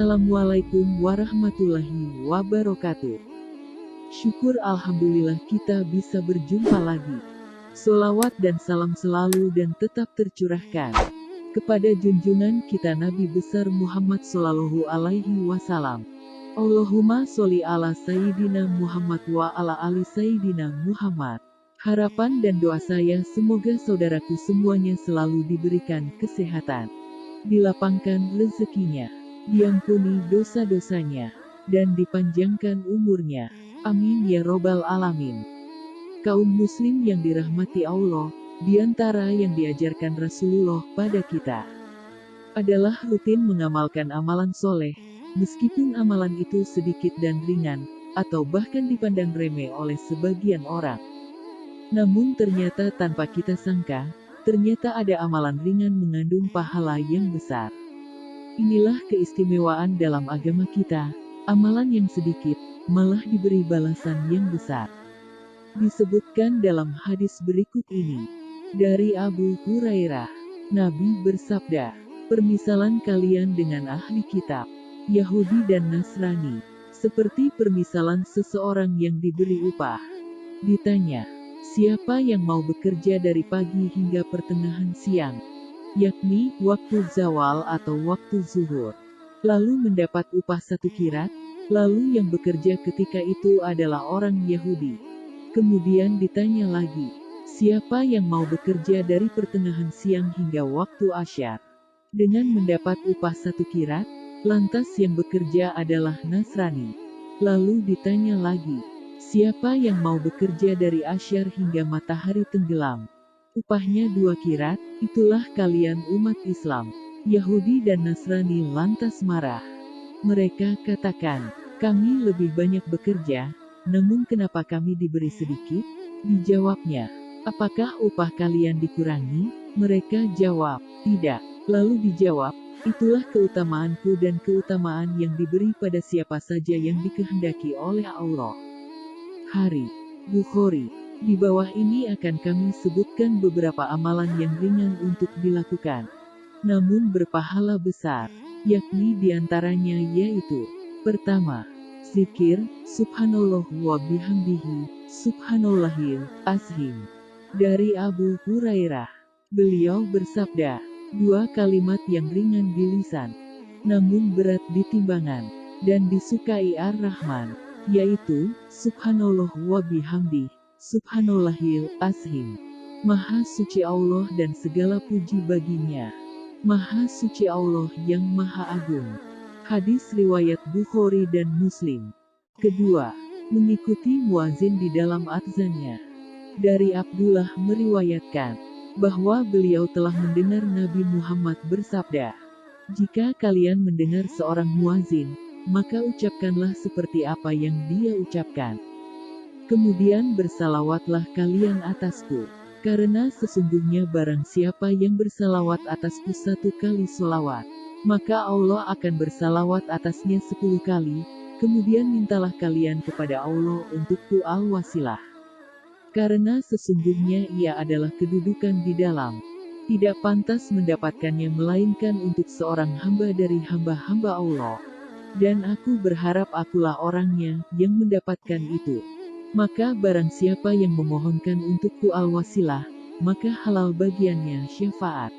Assalamualaikum warahmatullahi wabarakatuh. Syukur alhamdulillah kita bisa berjumpa lagi. Sholawat dan salam selalu dan tetap tercurahkan kepada junjungan kita Nabi besar Muhammad Sallallahu Alaihi Wasallam. Allahumma sholli ala Sayyidina Muhammad wa ala ali Sayyidina Muhammad. Harapan dan doa saya semoga saudaraku semuanya selalu diberikan kesehatan, dilapangkan rezekinya, diampuni dosa-dosanya, dan dipanjangkan umurnya. Amin ya robbal alamin. Kaum muslim yang dirahmati Allah, di antara yang diajarkan Rasulullah pada kita adalah rutin mengamalkan amalan soleh, meskipun amalan itu sedikit dan ringan, atau bahkan dipandang remeh oleh sebagian orang. Namun ternyata tanpa kita sangka, ternyata ada amalan ringan mengandung pahala yang besar. Inilah keistimewaan dalam agama kita, amalan yang sedikit, malah diberi balasan yang besar. Disebutkan dalam hadis berikut ini, dari Abu Hurairah, Nabi bersabda, permisalan kalian dengan ahli kitab, Yahudi dan Nasrani, seperti permisalan seseorang yang diberi upah. Ditanya, siapa yang mau bekerja dari pagi hingga pertengahan siang, yakni waktu zawal atau waktu zuhur, lalu mendapat upah 1 kirat, lalu yang bekerja ketika itu adalah orang Yahudi. Kemudian ditanya lagi, siapa yang mau bekerja dari pertengahan siang hingga waktu asyar, dengan mendapat upah 1 kirat, lantas yang bekerja adalah Nasrani. Lalu ditanya lagi, siapa yang mau bekerja dari asyar hingga matahari tenggelam, upahnya 2 kirat, itulah kalian umat Islam. Yahudi dan Nasrani lantas marah. Mereka katakan, kami lebih banyak bekerja, namun kenapa kami diberi sedikit? Dijawabnya, apakah upah kalian dikurangi? Mereka jawab, tidak. Lalu dijawab, itulah keutamaanku dan keutamaan yang diberi pada siapa saja yang dikehendaki oleh Allah. Hari Bukhari. Di bawah ini akan kami sebutkan beberapa amalan yang ringan untuk dilakukan, namun berpahala besar, yakni diantaranya yaitu, pertama, zikir, subhanallah wa bihamdihi, subhanallahil azim. Dari Abu Hurairah, beliau bersabda, 2 kalimat yang ringan di lisan, namun berat di timbangan, dan disukai Ar-Rahman, yaitu, subhanallah wa bihamdihi, subhanallahil azim. Maha suci Allah dan segala puji baginya. Maha suci Allah yang maha agung. Hadis riwayat Bukhari dan Muslim. Kedua, mengikuti muazin di dalam adzannya. Dari Abdullah meriwayatkan bahwa beliau telah mendengar Nabi Muhammad bersabda, jika kalian mendengar seorang muazin, maka ucapkanlah seperti apa yang dia ucapkan. Kemudian bersalawatlah kalian atasku, karena sesungguhnya barang siapa yang bersalawat atasku 1 kali salawat, maka Allah akan bersalawat atasnya 10 kali, kemudian mintalah kalian kepada Allah untukku al-wasilah. Karena sesungguhnya ia adalah kedudukan di dalam, tidak pantas mendapatkannya melainkan untuk seorang hamba dari hamba-hamba Allah. Dan aku berharap akulah orangnya yang mendapatkan itu. Maka barang siapa yang memohonkan untukku al-wasilah, maka halal bagiannya syafaat.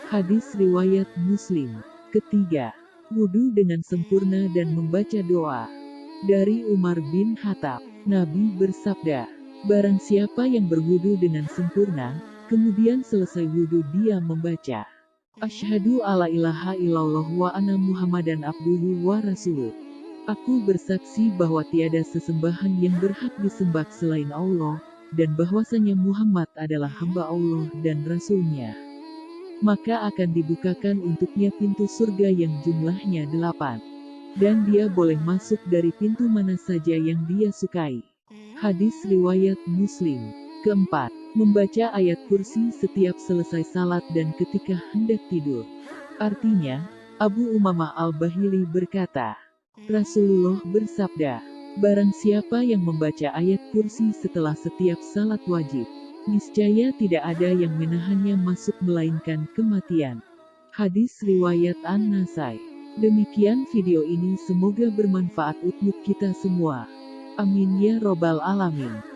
Hadis riwayat Muslim. Ketiga, wudu dengan sempurna dan membaca doa. Dari Umar bin Khattab, Nabi bersabda, barang siapa yang berwudu dengan sempurna, kemudian selesai wudu dia membaca, Asyhadu alla ilaha illallah wa anna Muhammadan abduhu wa rasuluh. Aku bersaksi bahwa tiada sesembahan yang berhak disembah selain Allah, dan bahwasanya Muhammad adalah hamba Allah dan Rasul-Nya. Maka akan dibukakan untuknya pintu surga yang jumlahnya 8. Dan dia boleh masuk dari pintu mana saja yang dia sukai. Hadis riwayat Muslim. Keempat, membaca ayat kursi setiap selesai salat dan ketika hendak tidur. Artinya, Abu Umamah al-Bahili berkata, Rasulullah bersabda, barang siapa yang membaca ayat kursi setelah setiap salat wajib, niscaya tidak ada yang menahannya masuk melainkan kematian. Hadis riwayat An-Nasai. Demikian video ini, semoga bermanfaat untuk kita semua. Amin ya robbal alamin.